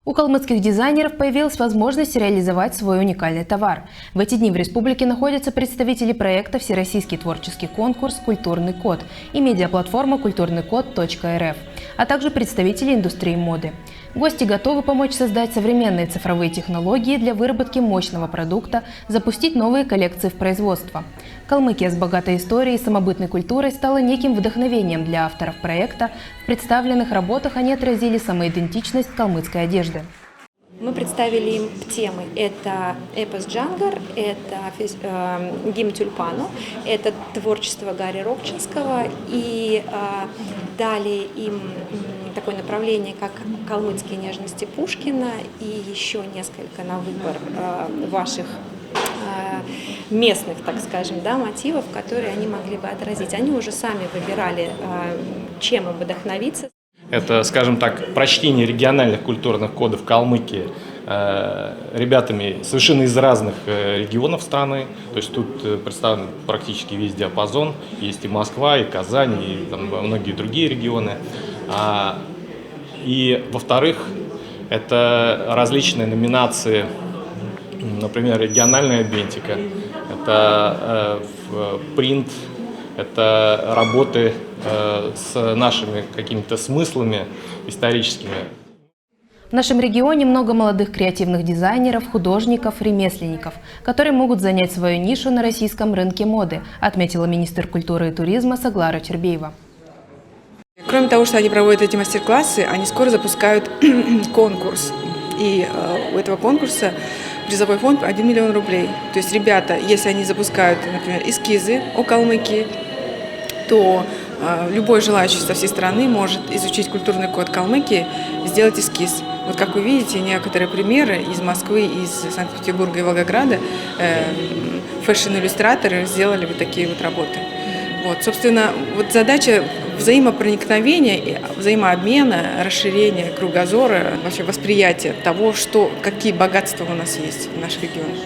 У калмыцких дизайнеров появилась возможность реализовать свой уникальный товар. В эти дни в республике находятся представители проекта «Всероссийский творческий конкурс «Культурный код» и медиаплатформа «Культурныкод.рф», а также представители индустрии моды. Гости готовы помочь создать современные цифровые технологии для выработки мощного продукта, запустить новые коллекции в производство. Калмыкия с богатой историей и самобытной культурой стала неким вдохновением для авторов проекта. В представленных работах они отразили самоидентичность калмыцкой одежды. Мы представили им темы. Это эпос Джангар, это гимн Тюльпану, это творчество Гарри Робчинского, и дали им такое направление, как калмыцкие нежности Пушкина, и еще несколько на выбор ваших местных, так скажем, мотивов, которые они могли бы отразить. Они уже сами выбирали, чем им вдохновиться. Это, скажем так, прочтение региональных культурных кодов Калмыкии ребятами совершенно из разных регионов страны. То есть тут представлен практически весь диапазон. Есть и Москва, и Казань, и там многие другие регионы. И, во-вторых, это различные номинации, например, региональная идентика, это принт, это работы с нашими какими-то смыслами историческими. В нашем регионе много молодых креативных дизайнеров, художников, ремесленников, которые могут занять свою нишу на российском рынке моды, отметила министр культуры и туризма Саглара Чербеева. Кроме того, что они проводят эти мастер-классы, они скоро запускают конкурс. И у этого конкурса призовой фонд 1 миллион рублей. То есть ребята, если они запускают, например, эскизы о Калмыкии, то любой желающий со всей страны может изучить культурный код Калмыкии, сделать эскиз. Вот как вы видите, некоторые примеры из Москвы, из Санкт-Петербурга и Волгограда фэшн-иллюстраторы сделали вот такие вот работы. Вот, собственно, вот задача взаимопроникновения, взаимообмена, расширения кругозора, вообще восприятия того, какие богатства у нас есть в наших регионах.